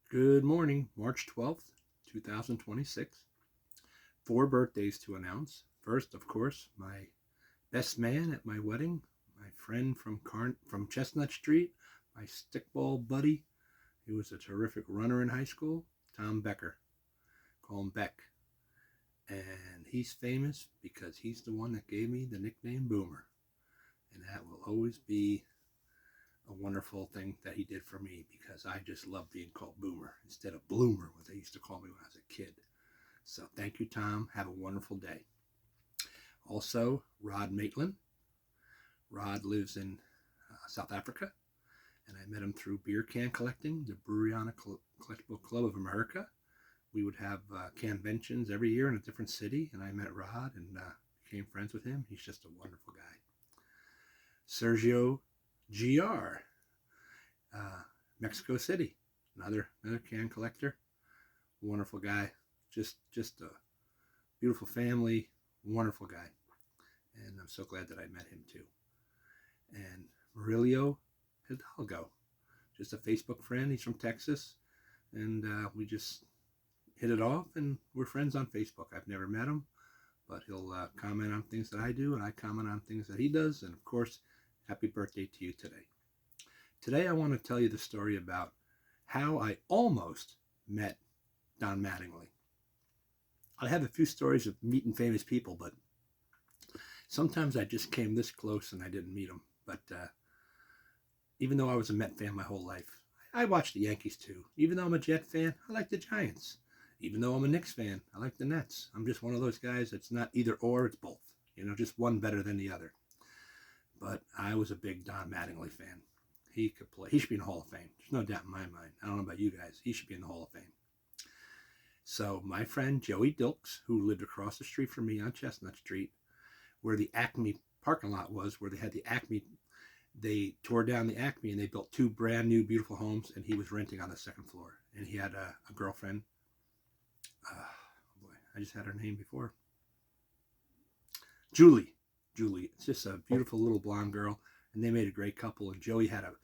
Good morning, March 12th, 2026. Four birthdays to announce. First, of course, my best man at my wedding, my friend from Chestnut Street, my stickball buddy. He was a terrific runner in high school, Tom Becker. Call him Beck. And he's famous because he's the one that gave me the nickname Boomer. And that will always be a wonderful thing that he did for me because I just love being called Boomer instead of Bloomer, what they used to call me when I was a kid. So thank you, Tom. Have a wonderful day. Also, Rod Maitland. Rod lives in South Africa, and I met him through beer can collecting, the Breweryana Collectible Club of America. We would have conventions every year in a different city, and I met Rod and became friends with him. He's just a wonderful guy. Sergio GR, Mexico City, another can collector, wonderful guy, just a beautiful family, wonderful guy, and I'm so glad that I met him too. And Murillo Hidalgo, just a Facebook friend. He's from Texas, and we just hit it off, and we're friends on Facebook. I've never met him, but he'll comment on things that I do, and I comment on things that he does, and of course, happy birthday to you today. Today I want to tell you the story about how I almost met Don Mattingly. I have a few stories of meeting famous people, but sometimes I just came this close and I didn't meet him. But even though I was a Met fan my whole life, I watched the Yankees too. Even though I'm a Jet fan, I like the Giants. Even though I'm a Knicks fan, I like the Nets. I'm just one of those guys that's not either or, it's both. Just one better than the other. But I was a big Don Mattingly fan. He could play. He should be in the Hall of Fame. There's no doubt in my mind. I don't know about you guys. He should be in the Hall of Fame. So my friend Joey Dilks, who lived across the street from me on Chestnut Street, where the Acme parking lot was, where they had the Acme, they tore down the Acme and they built two brand new beautiful homes, and he was renting on the second floor. And he had a girlfriend. Oh boy, I just had her name before. Julie. It's just a beautiful little blonde girl, and they made a great couple. And Joey had a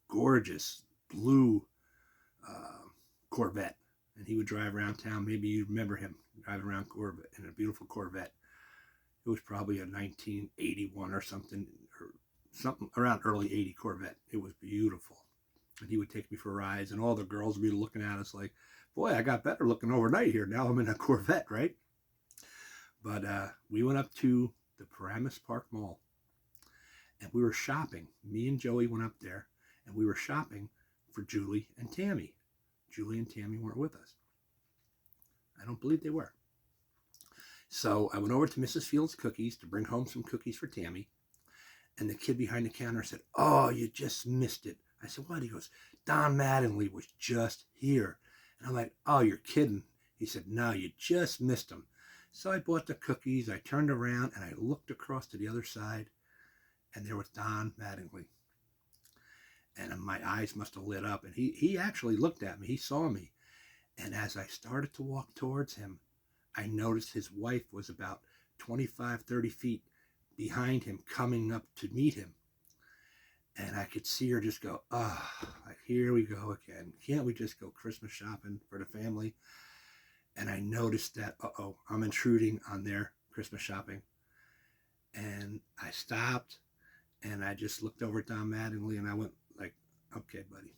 gorgeous blue Corvette, and he would drive around town. Maybe you remember him driving around Corvette in a beautiful Corvette. It was probably a 1981 or something around early 80 Corvette. It was beautiful, and he would take me for rides, and all the girls would be looking at us like, "Boy, I got better looking overnight here. Now I'm in a Corvette, right?" But we went up to the Paramus Park Mall, and we were shopping. Me and Joey went up there, and we were shopping for Julie and Tammy. Julie and Tammy weren't with us. I don't believe they were. So I went over to Mrs. Fields Cookies to bring home some cookies for Tammy, and the kid behind the counter said, "Oh, you just missed it." I said, "What?" He goes, "Don Mattingly was just here." And I'm like, "Oh, you're kidding." He said, "No, you just missed him." So I bought the cookies, I turned around, and I looked across to the other side, and there was Don Mattingly. And my eyes must have lit up, and he actually looked at me. He saw me. And as I started to walk towards him, I noticed his wife was about 25, 30 feet behind him, coming up to meet him. And I could see her just go, like, here we go again. Can't we just go Christmas shopping for the family? And I noticed that, I'm intruding on their Christmas shopping. And I stopped, and I just looked over at Don Mattingly, and I went like, "Okay, buddy."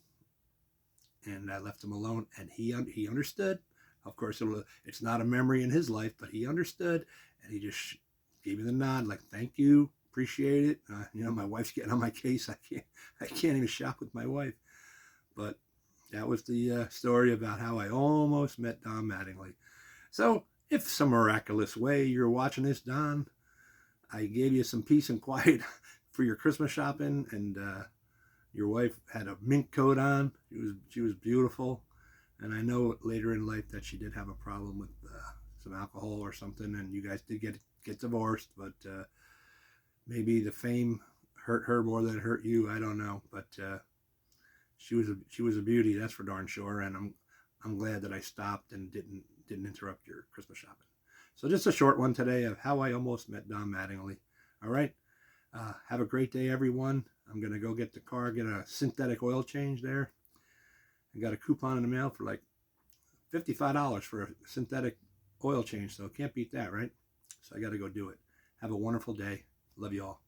And I left him alone, and he understood. Of course, it's not a memory in his life, but he understood, and he just gave me the nod, like, "Thank you, appreciate it." My wife's getting on my case. I can't even shop with my wife. But that was the story about how I almost met Don Mattingly. So, if some miraculous way you're watching this, Don, I gave you some peace and quiet for your Christmas shopping, and your wife had a mink coat on. She was beautiful, and I know later in life that she did have a problem with some alcohol or something, and you guys did get divorced. But maybe the fame hurt her more than it hurt you. I don't know, but she was a beauty, that's for darn sure. And I'm glad that I stopped and didn't interrupt your Christmas shopping. So just a short one today of how I almost met Don Mattingly. All right. Have a great day, everyone. I'm going to go get the car, get a synthetic oil change there, I got a coupon in the mail for like $55 for a synthetic oil change, so can't beat that, right? So I got to go do it. Have a wonderful day. Love you all.